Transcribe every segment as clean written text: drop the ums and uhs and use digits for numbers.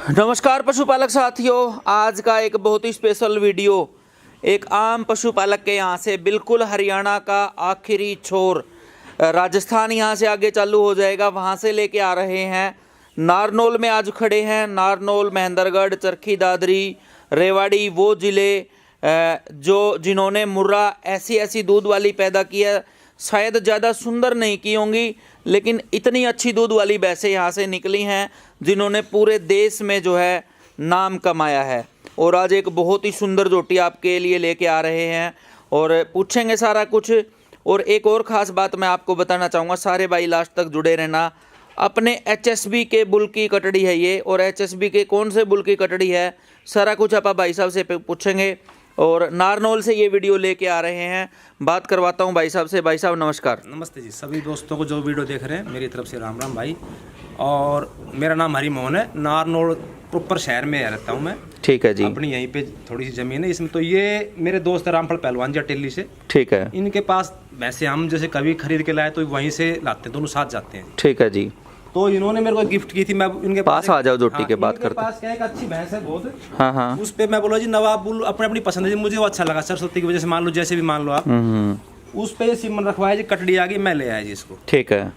नमस्कार पशुपालक साथियों, आज का एक बहुत ही स्पेशल वीडियो एक आम पशुपालक के यहाँ से, बिल्कुल हरियाणा का आखिरी छोर, राजस्थान यहाँ से आगे चालू हो जाएगा, वहाँ से लेके आ रहे हैं। नारनौल में आज खड़े हैं। नारनौल, महेंद्रगढ़, चरखी दादरी, रेवाड़ी वो ज़िले जिन्होंने मुर्रा ऐसी दूध वाली पैदा की है। शायद ज़्यादा सुंदर नहीं की होंगी, लेकिन इतनी अच्छी दूध वाली भैंसें यहाँ से निकली हैं जिन्होंने पूरे देश में जो है नाम कमाया है। और आज एक बहुत ही सुंदर जोटी आपके लिए लेके आ रहे हैं और पूछेंगे सारा कुछ। और एक और ख़ास बात मैं आपको बताना चाहूँगा, सारे भाई लास्ट तक जुड़े रहना। अपने HSB के बुल की कटड़ी है ये, और HSB के कौन से बुल की कटड़ी है, सारा कुछ आप भाई साहब से पूछेंगे। और नारनौल से ये वीडियो लेके आ रहे हैं। बात करवाता हूँ भाई साहब से। भाई साहब नमस्कार। नमस्ते जी, सभी दोस्तों को जो वीडियो देख रहे हैं मेरी तरफ से राम राम भाई। और मेरा नाम हरी मोहन है, नारनौल प्रॉपर शहर में रहता हूँ मैं। ठीक है जी। अपनी यहीं पे थोड़ी सी ज़मीन है इसमें। तो ये मेरे दोस्त रामफल पहलवान जी टेली से। ठीक है। इनके पास वैसे हम जैसे कभी खरीद के लाए तो वहीं से लाते हैं, दोनों साथ जाते हैं। ठीक है जी। तो इन्होंने मेरे को गिफ्ट की थी। मैं इनके पास आ जाओ, जोटी के बात करते। पास क्या एक अच्छी भैंस है बहुत। हाँ। उस पे मैं बोला जी नवाब बुल अपनी पसंद है जी, मुझे वो अच्छा लगा सरस्वती की वजह से, मान लो जैसे भी मान लो आप। उस पे सिमन रखवाया जी, कटड़ी आ गई, मैं ले आया जी इसको। ठीक है।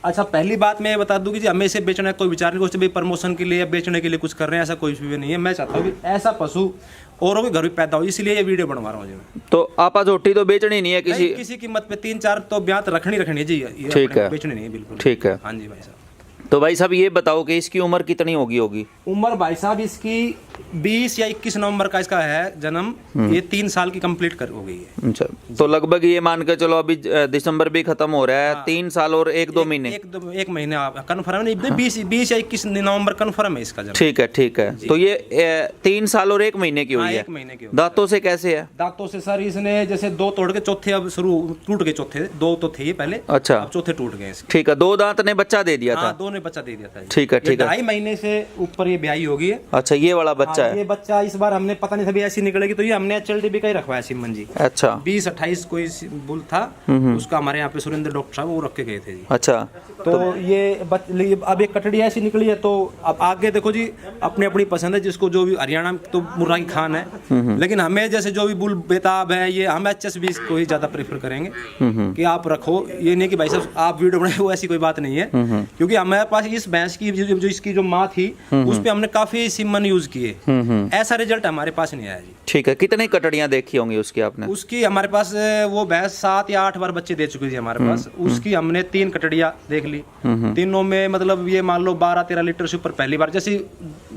अच्छा, पहली बात मैं ये बता दूं कि जी हमें इसे बेचने का कोई विचार नहीं, कोई प्रमोशन के लिए या बेचने के लिए कुछ कर रहे हैं, ऐसा कोई भी नहीं है। मैं चाहता हूँ कि ऐसा पशु औरों के घर भी पैदा हो, इसलिए ये वीडियो बनवा रहा हूँ जी। तो आपा जोटी तो बेचनी नहीं है किसी कीमत पे, 3-4 तो ब्यात रखनी है जी। ठीक है, बेचनी नहीं है बिल्कुल। ठीक है। हाँ जी भाई साहब। तो भाई साहब ये बताओ कि इसकी उम्र कितनी होगी? उम्र भाई साहब इसकी 20 या 21 नवंबर का इसका है जन्म। ये 3 साल की कंप्लीट हो गई है। अच्छा, तो लगभग ये मान के चलो अभी दिसंबर भी खत्म हो रहा है। हाँ। 3 साल और 1-2 महीने। एक महीने कन्फर्म नहीं, 20 या 21 नवंबर कन्फर्म है इसका जन्म। ठीक है, ठीक है। तो ये 3 साल और 1 महीने की हुई है। 1 महीने की। दांतों से कैसे है? दांतों से सर इसने जैसे 2 तोड़ के चौथे अब शुरू टूट गए, चौथे 2 तो थे ये पहले। अच्छा, अब चौथे टूट गए इसके। ठीक है। 2 दांत ने बच्चा दे दिया था। 2 ने बच्चा दे दिया था। ठीक है, ठीक है। 2.5 महीने से ऊपर ये ब्याही होगी है। अच्छा, ये वाला बच्चा है। ये बच्चा इस बार हमने पता नहीं था भी ऐसी निकलेगी, तो ये हमने HLDB का ही रखवाया सिमन जी। अच्छा। 20-28 कोई बुल था, उसका हमारे यहाँ पे सुरेंद्र डॉक्टर साहब वो रख के गए थे जी। अच्छा। तो ये अब एक कटड़ी ऐसी निकली है। तो अब आगे देखो जी, अपनी पसंद है, जिसको जो भी। हरियाणा में तो मुर्रा की खान है, लेकिन हमें जैसे जो भी बुल बेताब है, ये हम HSB को ही ज्यादा प्रेफर करेंगे कि आप रखो। ये नहीं कि भाई साहब आप वीडियो बनाए, वो ऐसी कोई बात नहीं है। क्योंकि हमारे पास इस भैंस की जो इसकी जो माँ थी, उस पे हमने काफी सिमन यूज किए, ऐसा रिजल्ट हमारे पास नहीं आया जी। ठीक है। कितनी कटड़ियां देखी होंगी उसकी आपने? उसकी हमारे पास वो भैंस 7 या 8 बार बच्चे दे चुकी थी हमारे पास। उसकी हमने 3 कटड़ियां देख ली। तीनों में मतलब ये मान लो 12-13 लीटर से ऊपर पहली बार, जैसे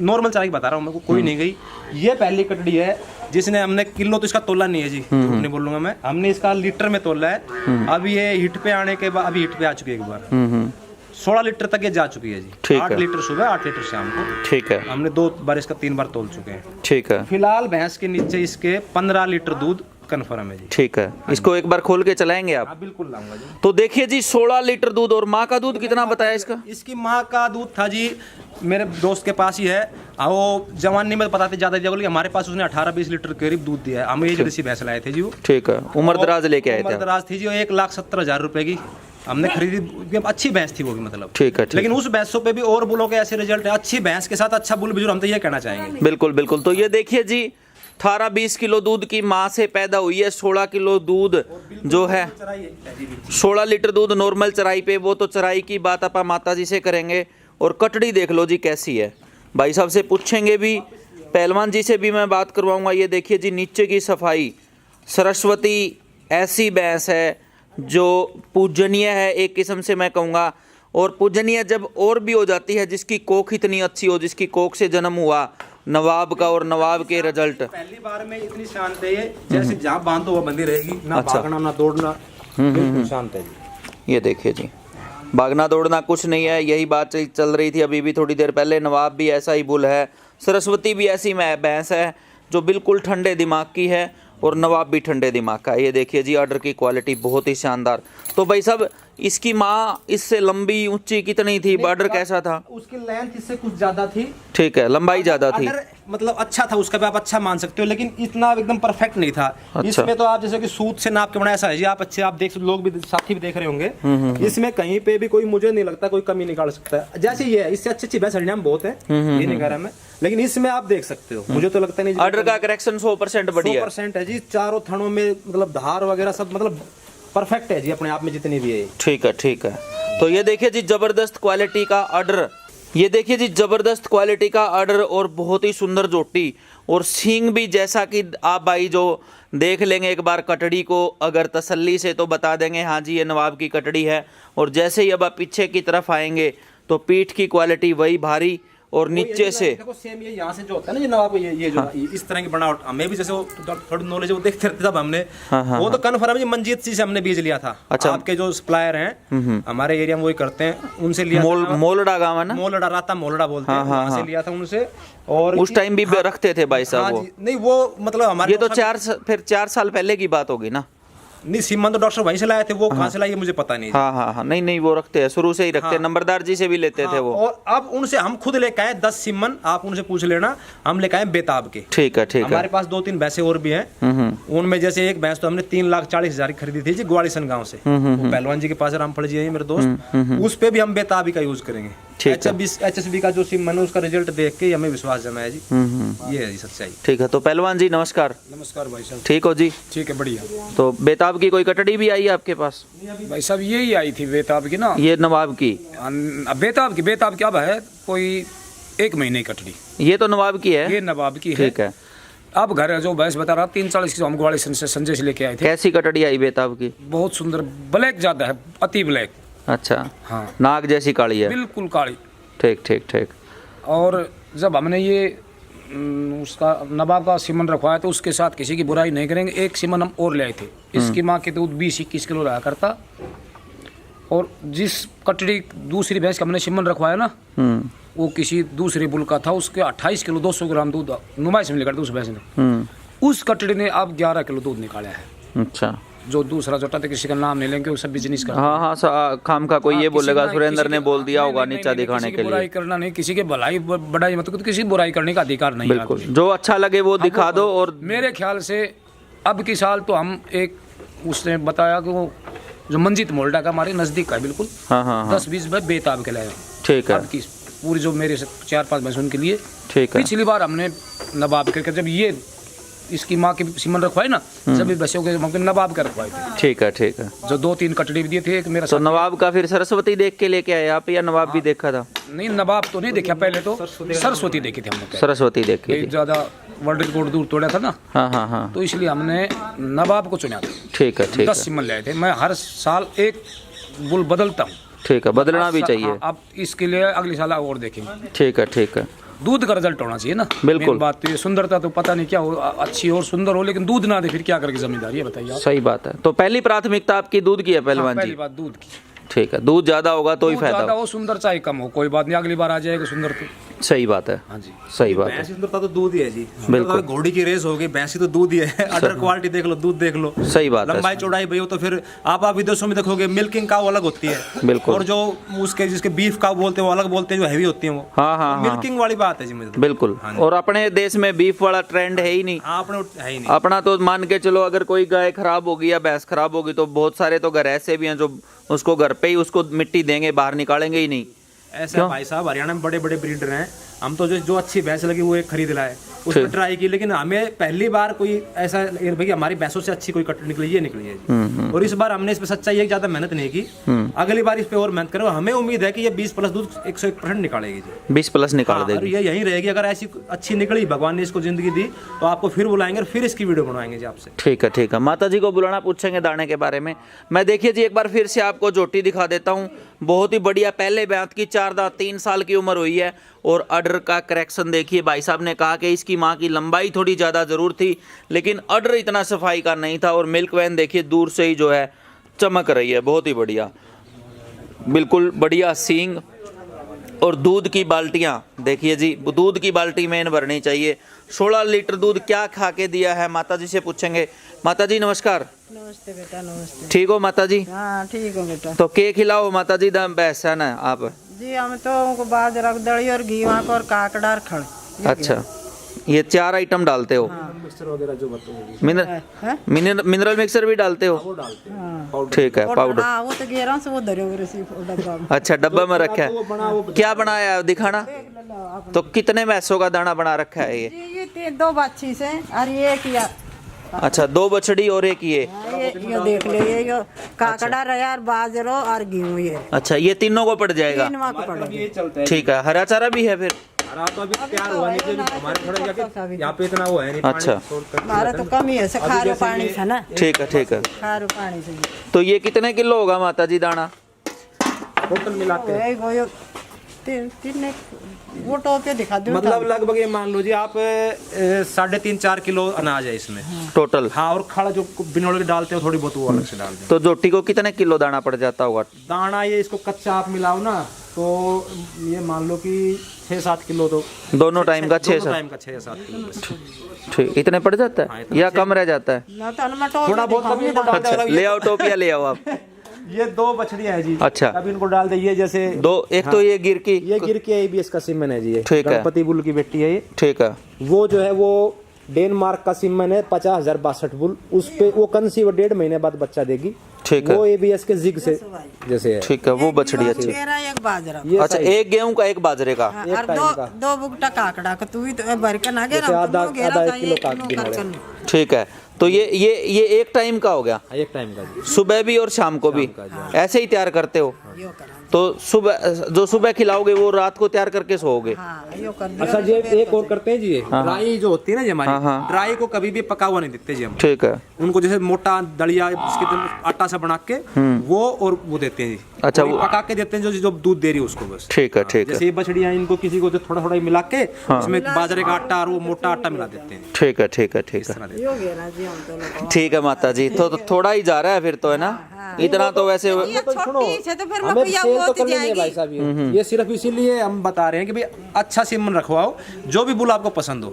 नॉर्मल चाय बता रहा हूँ मैं, कोई नहीं गई। ये पहली कटड़ी है जिसने हमने किलो तो इसका तोला नहीं है जी, नहीं बोलूंगा मैं, हमने इसका लीटर में तोला है। अब ये हिट पे आने के बाद, अभी हिट पे आ चुकी है एक बार, 16 लीटर तक ये जा चुकी है जी। 8 लीटर सुबह, 8 लीटर शाम को। ठीक है। हमने 2 बार इसका 3 बार तोल चुके हैं। ठीक है। फिलहाल भैंस के नीचे इसके 15 लीटर दूध कन्फर्म है जी। ठीक है। इसको एक बार खोल के चलाएंगे आप? बिल्कुल लाऊंगा जी। तो देखिए जी, 16 लीटर दूध। और माँ का दूध कितना बताया इसका? इसकी माँ का दूध था जी, मेरे दोस्त के पास ही है, वो जवानी में बताते ज्यादा जगह, हमारे पास उसने 18-20 लीटर करीब दूध दिया है। हम ये जैसी भैंस लाए थे जी वो। ठीक है। उम्र दराज लेके आए थे? उम्र दराज थी जी, 1,70,000 रुपए की हमने खरीदी। अच्छी भैंस थी वो भी, मतलब। ठीक है। लेकिन उस भैंसों पे भी और बुलों के ऐसे रिजल्ट है। अच्छी भैंस के साथ अच्छा बुल भी, हम तो ये कहना चाहेंगे। बिल्कुल बिल्कुल। तो ये देखिए जी, 18-20 किलो दूध की माँ से पैदा हुई है। 16 किलो दूध जो है, 16 लीटर दूध नॉर्मल चराई पे। वो तो चराई की बात आप माता जी से करेंगे। और कटड़ी देख लो जी कैसी है, भाई साहब से पूछेंगे भी, पहलवान जी से भी मैं बात करवाऊंगा। ये देखिए जी, नीचे की सफाई। सरस्वती ऐसी भैंस है जो पूजनीय है एक किस्म से, मैं कहूँगा। और पूजनीय जब और भी हो जाती है, जिसकी कोख इतनी अच्छी हो, जिसकी कोख से जन्म हुआ नवाब का, और नवाब के रिजल्ट। पहली बार में इतनी शांत है ये, जैसे जहाँ बांधो वो बंदी रहेगी, ना भागना ना दौड़ना, बिल्कुल शांत है जी। ये देखिए जी, भागना दौड़ना कुछ नहीं है। यही बात चल रही थी अभी भी थोड़ी देर पहले। नवाब भी ऐसा ही बुल है, सरस्वती भी ऐसी भैंस है जो बिल्कुल ठंडे दिमाग की है, और नवाब भी ठंडे दिमाग का। ये देखिए जी, ऑर्डर की क्वालिटी बहुत ही शानदार। तो भाई साहब इसकी माँ इससे लंबी ऊंची कितनी थी, ऑर्डर कैसा था? उसकी लेंथ इससे कुछ ज्यादा थी। ठीक है, लंबाई ज्यादा थी। अगर मतलब अच्छा था उसका भी, आप अच्छा मान सकते हो, लेकिन इतना एकदम परफेक्ट नहीं था। अच्छा। इसमें तो आप जैसे कि सूत से नाप के बनाया ऐसा है जी, आप अच्छे आप देख, लोग भी साथी भी देख रहे होंगे, इसमें कहीं पे भी कोई, मुझे नहीं लगता कोई कमी निकाल सकता है। जैसे ये है, इससे अच्छी भैंस हरियाणा में बहुत है, ये नहीं कह रहा मैं, लेकिन इसमें आप देख सकते हो, मुझे तो लगता नहीं। ऑर्डर का करेक्शन 100% बढ़िया 100% है जी, चारों थनों में मतलब धार वगैरह सब मतलब परफेक्ट है जी अपने आप में जितनी भी है। ठीक है, ठीक है। तो ये देखिए जी जबरदस्त क्वालिटी का ऑर्डर, ये देखिए जी जबरदस्त क्वालिटी का ऑर्डर और बहुत ही सुंदर जोटी, और सींग भी जैसा कि आप भाई जो देख लेंगे एक बार कटड़ी को अगर तसल्ली से तो बता देंगे हाँ जी ये नवाब की कटड़ी है। और जैसे ही अब आप पीछे की तरफ आएंगे तो पीठ की क्वालिटी वही भारी, और नीचे से देखो सेम ये यहाँ से जो होता है ना ये नवाब, ये जो इस तरह की बनावट, हमें भी जैसे वो थोड़ी नॉलेज वो देखते रहते तब हमने, वो तो कन्फर्म है मंजीत जी से हमने बीज लिया था। अच्छा। आपके जो सप्लायर हैं हमारे एरिया में वही करते हैं, उनसे लिया मोलड़ा गाँव है ना, मोलड़ा राता मोलड़ा बोलते हैं, वहाँ से लिया था उनसे। और उस टाइम भी रखते थे भाई साहब वो? नहीं वो मतलब हमारे ये तो 4 साल पहले की बात होगी ना? नहीं, सीमन तो डॉक्टर वहीं से लाए थे, वो कहाँ से लाए मुझे पता नहीं। हाँ हाँ हाँ, नहीं वो रखते हैं, शुरू से ही रखते हैं, नंबरदार जी से भी लेते थे वो। और अब उनसे हम खुद लेके आए 10 सीमन, आप उनसे पूछ लेना, हम लेके आए बेताब के। ठीक है, ठीक है। हमारे पास 2-3 भैंसे और भी हैं, उनमें जैसे एक भैंस तो हमने 3,40,000 की खरीदी थी जी, ग्वालिसन गांव से, वो पहलवान जी के पास रामफल जी है मेरे दोस्त, उस पे भी हम बेताबी का यूज करेंगे। HSB का जो सीमन है उसका रिजल्ट देख के हमें विश्वास जमा है जी, ये है जी सच्चाई। ठीक है, तो पहलवान जी नमस्कार। नमस्कार भाई साहब, ठीक हो जी? ठीक है, बढ़िया। तो बेताब की कोई कटड़ी भी आई है आपके पास? भाई साहब यही आई थी बेताब की ना, ये नवाब की? बेताब की अब है कोई 1 महीने की कटड़ी। ये तो नवाब की है? ये नवाब की है। ठीक है। अब घर जो भैंस बता रहा 340 की हम ग्वालियर से संजय से लेके आए थे। कैसी कटड़ी आई बेताब की? बहुत सुंदर, ब्लैक ज्यादा है, अति ब्लैक। अच्छा, हाँ, नाग जैसी काली है? बिल्कुल काली। ठीक ठीक ठीक। और जब हमने ये उसका नवाब का सीमन रखवाया तो उसके साथ किसी की बुराई नहीं करेंगे, एक सीमन हम और ले आए थे। इसकी माँ के दूध 20-21 किलो रहा करता, और जिस कटड़ी दूसरी भैंस का हमने सीमन रखवाया ना, वो किसी दूसरे बुल का था, उसके 28 किलो 200 ग्राम दूध नुमाइश में निकालता उस भैंस ने। उस कटड़ी ने अब 11 किलो दूध निकाला है। अच्छा। जो दूसरा जोटा था, किसी का नाम नहीं लेंगे, वो सब बिजनेस का। हाँ हाँ, खाम का कोई ये बोलेगा सुरेंद्र ने बोल दिया होगा नीचा दिखाने के लिए। बुराई करना नहीं, किसी के भलाई बढ़ाई मतलब किसी की बुराई करने का अधिकार नहीं है। बिल्कुल, जो अच्छा लगे वो दिखा दो। और मेरे ख्याल से अब की साल तो हम एक, उसने बताया कि वो जो मंजीत मोल्डा का हमारे नजदीक का है बिल्कुल, हाँ हाँ 10-20 बेताब के लाए। ठीक है। अब की पूरी जो मेरे से 4-5 भैंस उनके लिए। ठीक है। पिछली बार हमने नवाब करके जब ये इसकी माँ की सीमन रखवाई ना, सभी बच्चों के नवाब का रखवाई थी। ठीक है, ठीक है। जो 2-3 कटड़ी भी दिए थे, एक मेरा तो नवाब का फिर सरस्वती देख के लेके आए आप, या नवाब भी देखा था? नहीं, नवाब तो नहीं देखा, पहले तो सरस्वती देखी थी हमने। सरस्वती देखी थी, ज्यादा वर्ल्ड रिकॉर्ड दूर तोड़ा था ना। हाँ हाँ हाँ, तो इसलिए हमने नवाब को चुना था। ठीक है, ठीक 10 है। सीमन लाए थे। मैं हर साल एक बुल बदलता हूँ। ठीक है, बदलना भी चाहिए। अब इसके लिए अगली साल और देखेंगे। ठीक है, ठीक है। दूध का रिजल्ट होना चाहिए ना, बिल्कुल। मेन बात तो ये, सुंदरता तो पता नहीं क्या हो, अच्छी और सुंदर हो, लेकिन दूध ना दे फिर क्या करके जमींदारी है, बताइए आप। सही बात है। तो पहली प्राथमिकता आपकी दूध की है पहलवान पहली जी? बात दूध की। ठीक है, दूध ज्यादा होगा तो ही दूध फायदा ज्यादा हो। हो, सुंदर चाहे कम हो, कोई बात नहीं, अगली बार आ जाएगा सुंदर तो। सही बात है। हाँ जी, सही बात है। भैंस सुंदरता तो दूध ही है जी, बिल्कुल। घोड़ी की रेस होगी, भैंसी तो दूध ही है। अडर क्वालिटी देख लो, दूध देख लो, सही बात है। लंबाई चौड़ाई भैया, तो फिर आप विदेशों में देखोगे मिल्किंग काऊ अलग होती है, बिल्कुल। और जो उसके जिसके बीफ काऊ बोलते हैं वो अलग बोलते हैं, जो हैवी होती है वो। हाँ हाँ हाँ, मिल्किंग वाली बात है जी मुझे। बिल्कुल। और अपने देश में बीफ वाला ट्रेंड है ही नहीं। आपने है ही नहीं। अपना तो मान के चलो, अगर कोई गाय खराब होगी या भैंस खराब होगी तो बहुत सारे तो घर ऐसे भी हैं जो उसको घर पे ही उसको मिट्टी देंगे, बाहर निकालेंगे ही नहीं। ऐसा भाई साहब, हरियाणा में बड़े बड़े ब्रीडर हैं, हम तो जो अच्छी भैंस लगी वो एक खरीद लाए, उसमें ट्राई की, लेकिन हमें पहली बार कोई ऐसा भाई हमारी भैंसों से अच्छी कोई कट निकली, ये निकली है जी। और इस बार हमने इस पे सच्चाई है, ज्यादा मेहनत नहीं की, अगली बार इस पे और मेहनत करें, हमें उम्मीद है कि ये 20+ दूध 101% निकालेगी जी। 20+ निकाल और देगी। ये यहीं रहेगी। अगर ऐसी अच्छी निकली, भगवान ने इसको जिंदगी दी, तो आपको फिर बुलाएंगे और फिर इसकी वीडियो बनवाएंगे जी आपसे। ठीक है, ठीक है। माता जी को बुलाना, पूछेंगे दाने के बारे में। मैं देखिए जी एक बार फिर से आपको जोटी दिखा देता हूँ, बहुत ही बढ़िया, पहले ब्यात की, 4 दांत, 3 साल की उम्र हुई है। और ऑर्डर का करेक्शन देखिए, भाई साहब ने कहा कि इसकी माँ की लंबाई थोड़ी ज़्यादा ज़रूर थी, लेकिन ऑर्डर इतना सफाई का नहीं था। और मिल्क वैन देखिए दूर से ही जो है चमक रही है, बहुत ही बढ़िया, बिल्कुल बढ़िया सींग। और दूध की बाल्टियाँ देखिए जी, दूध की बाल्टी मेन भरनी चाहिए। 16 लीटर दूध क्या खा के दिया है, माता जी से पूछेंगे। माता जी नमस्कार। नमस्ते बेटा, नमस्ते। ठीक हो माता जी? हाँ ठीक हो बेटा तो के खिलाओ माता जी दम बैसा ना आप? जी। हम तो उनको बाजरा की दड़ी और घी वहाँ और काकड़ा और खड़। अच्छा, ये 4 आइटम डालते हो? मिक्सर वगैरह जो बताओगे। मिनरल मिक्सर भी डालते हो? हाँ ठीक है, पाउडर। हाँ वो तो गेरा से वो धरे हुए रसी डब्बा में। अच्छा, डब्बा में रखा है। क्या बनाया है दिखाना? तो कितने भैंसों का दाना बना रखा है ये? जी ये 2 बाछी से और ये किया। अच्छा, 2 बछड़ी और एक ये। ये देख ले, ये काकड़ा रहा और बाजरो और गेहूं ये। अच्छा, ये तीनों को पड़ जाएगा? 3 को पड़ ये चलता है। ठीक है, हरा चारा भी है फिर? हरा तो अभी तैयार हुआ नहीं, हमारे थोड़ा जाके यहाँ पे इतना वो है नहीं। अच्छा, हमारा तो कम ही है से खारो पानी से ना। ठीक है, ठीक है। खारो पानी से तो ये कितने किलो होगा माता जी दाना? टोटल मिलाते हैं वो तीन वो टोपे दिखा दूं मतलब लगभग ये मान लो जी आप 3.5-4 किलो अनाज है इसमें टोटल? हाँ, और खड़ा जो बिनौले के डालते हो थोड़ी बहुत वो अलग से डाल दें। तो जोटी को कितने किलो दाना पड़ जाता होगा? दाना ये इसको कच्चा आप मिलाओ ना तो ये मान लो कि 6-7 किलो तो दोनों टाइम का 6-7? टाइम का 6-7 किलो बस। ठीक, इतने पड़ जाता है या कम रह जाता है? ना तो मैं टोपे थोड़ा बहुत कभी इनको डाल दे। अच्छा, ले आओ टोपिया, ले आओ आप। ये 2 बछड़ियां है जी। अच्छा। अब इनको डाल दे। ये जैसे 2, एक तो ये गिर की। ये गिर के ABS का सीमन है जी। ये ठीक है। गणपति बुल की बेटी है ये। ठीक है। वो जो है वो डेनमार्क का सीमन है 50,062 बुल। उस पे वो कंसीव 1.5 महीने बाद बच्चा देगी। ठीक है। वो ABS के जिग से जैसे है। ठीक है, वो बछड़ी अच्छी। मेरा एक बाजरा। ये अच्छा, एक गेहूं का एक बाजरे का। हाँ, और दो बुगटा काकड़ा का तू ही तो भर के ना गेरा आधा गेरा 1 किलो काट बिनौले। ठीक है, तो ये एक टाइम का हो गया? एक टाइम का जी। सुबह भी और शाम को भी ऐसे ही तैयार करते हो? यो करा। तो सुबह जो सुबह खिलाओगे वो रात को तैयार करके सोओगे? हाँ यो कर दिया। अच्छा जी, एक और करते हैं जी। ड्राई जो होती है ना जी हमारी, हाँ, हाँ। ड्राई को कभी भी पका हुआ नहीं देते जी हम। ठीक है। उनको जैसे मोटा दलिया इसके आटा सा बना के वो और वो देते हैं जी। अच्छा, और ये वो पका के देते हैं जो दूध दे रही है उसको बस। ठीक है, ठीक है। जैसे ये बछड़ियां इनको किसी को थोड़ा थोड़ा मिला के उसमें बाजरे का आटा और वो मोटा आटा मिला देते हैं। ठीक है, ठीक है, ठीक है। यो गेरा जी हम तो लोग। ठीक है माता जी, तो थोड़ा ही जा रहा है फिर तो, है ना? इतना तो वैसे ये छोटी से तो फिर हमें मकैया सेल तो बहुत करनी नहीं है जाएगी। भाई साहब। ये सिर्फ इसीलिए हम बता रहे हैं कि भाई अच्छा सीमन रखवाओ, जो भी बुल आपको पसंद हो।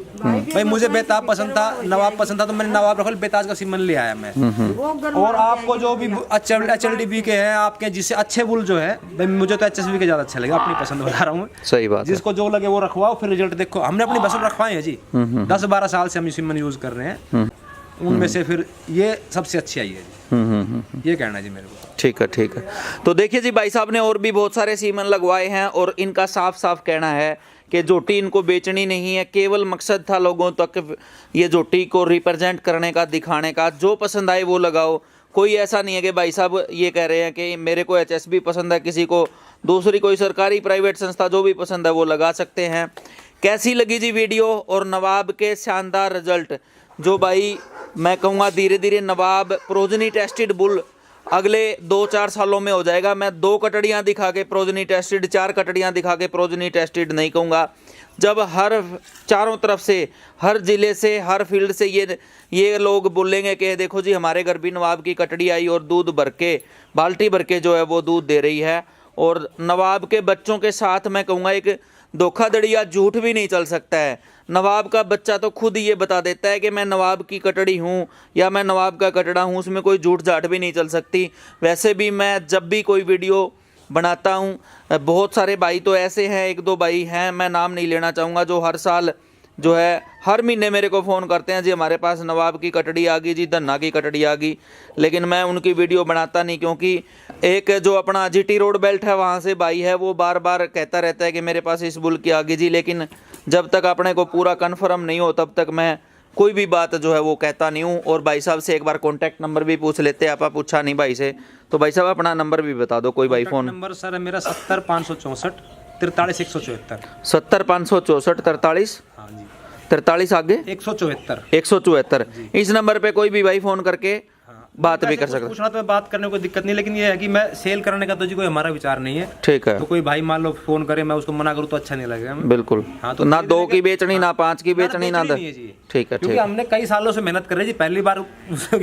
भाई मुझे बेताब पसंद था, नवाब पसंद था, तो मैंने नवाब रखल बेताज का सीमन ले आया मैं। और आपको जो भी HLDB के हैं आपके, जिससे अच्छे बुल जो है, भाई मुझे तो HSB के ज्यादा अच्छा लगे, अपनी पसंद बता रहा हूँ। सही बात है। जिसको जो लगे वो रखवाओ, फिर रिजल्ट देखो। हमने अपनी बसल रखवाए हैं जी, 10-12 साल से हम ये सीमन यूज कर रहे हैं। उनमें से फिर ये सबसे अच्छी आई है जी। ये कहना है जी मेरे को। ठीक है, ठीक है। तो देखिए जी, भाई साहब ने और भी बहुत सारे सीमन लगवाए हैं और इनका साफ साफ कहना है कि जोटी इनको बेचनी नहीं है, केवल मकसद था लोगों तक ये जोटी को रिप्रेजेंट करने का, दिखाने का। जो पसंद आए वो लगाओ। कोई ऐसा नहीं है कि भाई साहब ये कह रहे हैं कि मेरे को HSB पसंद है, किसी को दूसरी कोई सरकारी प्राइवेट संस्था जो भी पसंद है वो लगा सकते हैं। कैसी लगी जी वीडियो और नवाब के शानदार रिजल्ट? जो भाई मैं कहूँगा धीरे धीरे नवाब प्रोजनी टेस्टेड बुल अगले 2-4 सालों में हो जाएगा। मैं 2 कटड़ियाँ दिखा के प्रोजनी टेस्टेड, 4 कटड़ियाँ दिखा के प्रोजनी टेस्टेड नहीं कहूँगा। जब हर चारों तरफ से, हर ज़िले से, हर फील्ड से ये लोग बोलेंगे कि देखो जी हमारे घर भी नवाब की कटड़ी आई और दूध भर के, बाल्टी भर के जो है वो दूध दे रही है। और नवाब के बच्चों के साथ मैं कहूँगा एक धोखाधड़ी या झूठ भी नहीं चल सकता है। नवाब का बच्चा तो खुद ये बता देता है कि मैं नवाब की कटड़ी हूँ या मैं नवाब का कटड़ा हूँ, उसमें कोई झूठ झाट भी नहीं चल सकती। वैसे भी मैं जब भी कोई वीडियो बनाता हूँ, बहुत सारे भाई तो ऐसे हैं, 1-2 भाई हैं, मैं नाम नहीं लेना चाहूँगा, जो हर साल जो है हर महीने मेरे को फ़ोन करते हैं जी हमारे पास नवाब की कटड़ी आ गई जी, धन्ना की कटड़ी आ गई। लेकिन मैं उनकी वीडियो बनाता नहीं, क्योंकि एक जो अपना GT रोड बेल्ट है वहाँ से भाई है, वो बार बार कहता रहता है कि मेरे पास इस बुल की आ गई जी। लेकिन जब तक अपने को पूरा कन्फर्म नहीं हो तब तक मैं कोई भी बात जो है वो कहता नहीं हूँ। और भाई साहब से एक बार कॉन्टैक्ट नंबर भी पूछ लेते हैं, आप पूछा नहीं भाई से, तो भाई साहब अपना नंबर भी बता दो। कोई भाई फ़ोन नंबर सर है मेरा 70-564 43-174। 70-564 43 हाँ जी, 43 आगे 174। इस नंबर पे कोई भी भाई फ़ोन करके बात भी कर सकता है। पूछना तो बात करने को दिक्कत नहीं, लेकिन ये है कि मैं सेल करने का तो जी कोई हमारा विचार नहीं है। ठीक है, तो कोई भाई मान लो फोन करे, मैं उसको मना करूँ तो अच्छा नहीं लगेगा। बिल्कुल। हाँ, तो ना 2 की बेचनी, ना 5 की बेचनी, ना 10। ठीक है, क्योंकि हमने कई सालों से मेहनत कर रही जी, पहली बार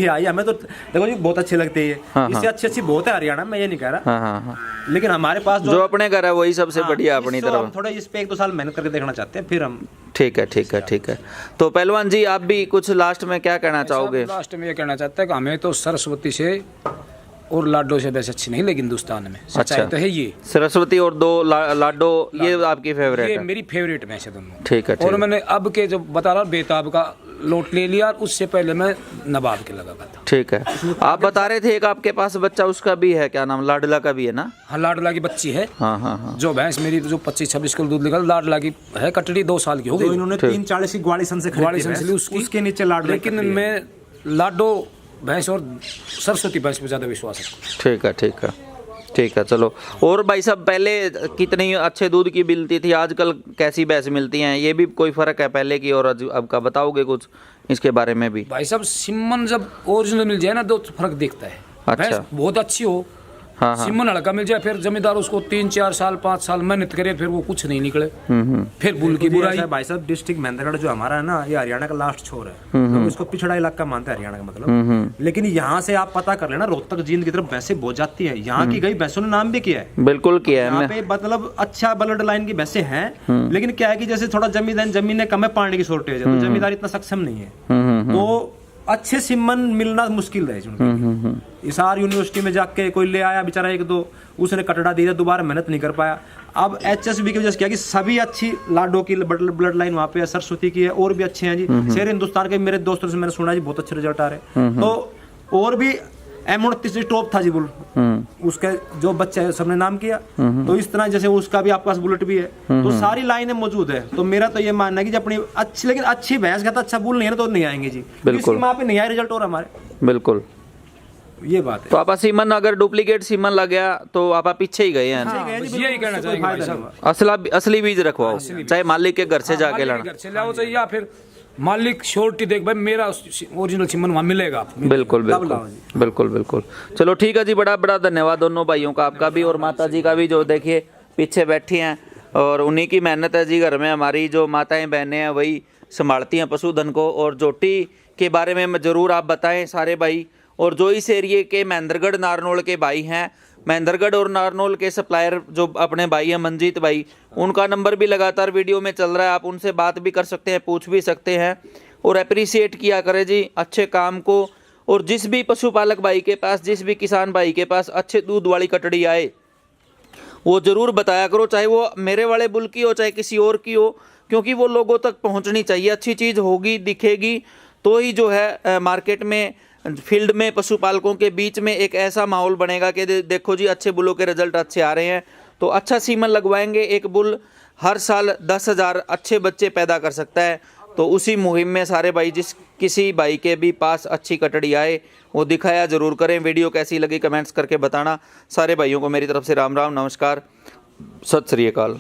आई हमें तो देखो जी बहुत अच्छी लगती है। हाँ, इससे अच्छी बहुत है हरियाणा में, ये नहीं कह रहा। हाँ, हाँ। लेकिन हमारे पास जो अपने घर है वही सबसे बढ़िया अपनी तरफ। थोड़ा इस पे 1-2 साल मेहनत करके देखना चाहते हैं, फिर हम ठीक है, ठीक है, ठीक है। तो पहलवान जी आप भी कुछ लास्ट में क्या कहना चाहोगे? लास्ट में ये कहना चाहता है कि हमें तो सरस्वती से और लाडो से वैसे अच्छी नहीं लगी हिंदुस्तान में, सच्चाई तो है ये। सरस्वती और दो लाडो ये आपकी फेवरेट ये है? मेरी फेवरेट मैच है दोनों। ठीक है, ठीक और है। मैंने अब के जो बता रहा बेताब का लोट ले लिया, और उससे पहले मैं नवाब के लगा था। ठीक है। आप बता रहे थे एक आपके पास बच्चा उसका भी है, क्या नाम, लाडला का भी है ना? हाँ, लाडला की बच्ची है। हाँ हाँ हाँ। जो भैंस मेरी जो 25-26 किलो दूध निकल, लाडला की है कटड़ी, 2 साल की हो जो गई। इन्होंने 340 की ग्वालिसन से ग्वालिसन खरीदी से भैंस, ली उसकी, उसके नीचे लाडला लेकिन कटड़ी है। मैं लाडो भैंस और सरस्वती भैंस पे ज्यादा विश्वास है। ठीक है, ठीक है, ठीक है। चलो, और भाई साहब पहले कितनी अच्छे दूध की मिलती थी, आजकल कैसी भैंस मिलती हैं, ये भी कोई फर्क है पहले की और अब का? बताओगे कुछ इसके बारे में भी? भाई साहब सिमन जब ओरिजिनल मिल जाए ना तो फर्क दिखता है। अच्छा। भैंस बहुत अच्छी हो, हाँ हाँ। सिमन हल्का मिल जाए, फिर जमींदार उसको 3-4 साल 5 साल मेहनत करे, फिर वो कुछ नहीं निकले, फिर बुल की बुराई। भाई साहब डिस्ट्रिक्ट महेंद्रगढ़ जो हमारा है ना, ये हरियाणा का लास्ट छोर है, तो इसको पिछड़ा इलाका मानते हैं हरियाणा का मतलब। लेकिन यहाँ से आप पता कर लेना, रोहतक जींद की तरफ भैंसें बहुत जाती है, यहाँ की गई भैंसों ने नाम भी किया है। बिल्कुल किया है। यहाँ पे मतलब अच्छा ब्लड लाइन की भैंसें हैं, लेकिन क्या है कि जैसे थोड़ा जमीनें कम है, पानी की शॉर्टेज है, तो जमींदार इतना सक्षम नहीं है, तो अच्छे सिमन मिलना मुश्किल है। हिसार यूनिवर्सिटी में जाके कोई ले आया बेचारा 1-2, उसने कटड़ा दिया, दोबारा मेहनत नहीं कर पाया। अब HSB की वजह से क्या कि सभी अच्छी लाडो की ब्लड लाइन वहाँ पे है, सरस्वती की है, और भी अच्छे हैं जी। शेर हिंदुस्तान के मेरे दोस्तों से मैंने सुना जी बहुत अच्छे रिजल्ट आ रहे हैं। तो और भी M29 टॉप था जी बुल, उसके जो बच्चे है सबने नाम किया। तो इस तरह जैसे उसका भी आपके पास बुलेट भी है, तो सारी लाइनें मौजूद है। तो मेरा तो ये मानना है कि जब अपनी अच्छी, लेकिन अच्छी भैंस का तो अच्छा बुल नहीं है ना, तो नहीं आएंगे जी। बिल्कुल। इसकी माँ पे नहीं आए रिजल्ट और हमारे। बिल्कुल, ये बात है। तो आप सीमन अगर डुप्लीकेट सीमन लग गया तो आप पीछे ही गए हैं। यही कहना चाहेंगे भाई साहब। असली बीज रखवाओ, चाहे मालिक के घर से जाके लाना। घर से लाओ चाहिए, या फिर मालिक श्योरिटी देख भाई मेरा ओरिजिनल सिमन वहाँ मिलेगा आपको। बिल्कुल बिल्कुल बिल्कुल बिल्कुल। चलो ठीक है जी, बड़ा बड़ा धन्यवाद दोनों भाइयों का, आपका भी और माता जी का भी, जो देखिए पीछे बैठी हैं, और उन्हीं की मेहनत है जी। घर में हमारी जो माताएं बहनें हैं वही संभालती हैं पशुधन को। और जोटी के बारे में ज़रूर आप बताएं सारे भाई, और जो इस एरिए के महेंद्रगढ़ नारनौल के भाई हैं, महेंद्रगढ़ और नारनौल के सप्लायर जो अपने भाई हैं मंजीत भाई, उनका नंबर भी लगातार वीडियो में चल रहा है, आप उनसे बात भी कर सकते हैं, पूछ भी सकते हैं, और अप्रिसिएट किया करें जी अच्छे काम को। और जिस भी पशुपालक भाई के पास, जिस भी किसान भाई के पास अच्छे दूध वाली कटड़ी आए, वो ज़रूर बताया करो, चाहे वो मेरे वाले बुल की हो चाहे किसी और की हो, क्योंकि वो लोगों तक पहुंचनी चाहिए। अच्छी चीज़ होगी, दिखेगी, तो ही जो है मार्केट में, फील्ड में, पशुपालकों के बीच में एक ऐसा माहौल बनेगा कि देखो जी अच्छे बुलों के रिजल्ट अच्छे आ रहे हैं। तो अच्छा सीमन लगवाएंगे, एक बुल हर साल 10,000 अच्छे बच्चे पैदा कर सकता है। तो उसी मुहिम में सारे भाई, जिस किसी भाई के भी पास अच्छी कटड़ी आए वो दिखाया ज़रूर करें। वीडियो कैसी लगी कमेंट्स करके बताना। सारे भाइयों को मेरी तरफ से राम राम, नमस्कार, सत श्री अकाल।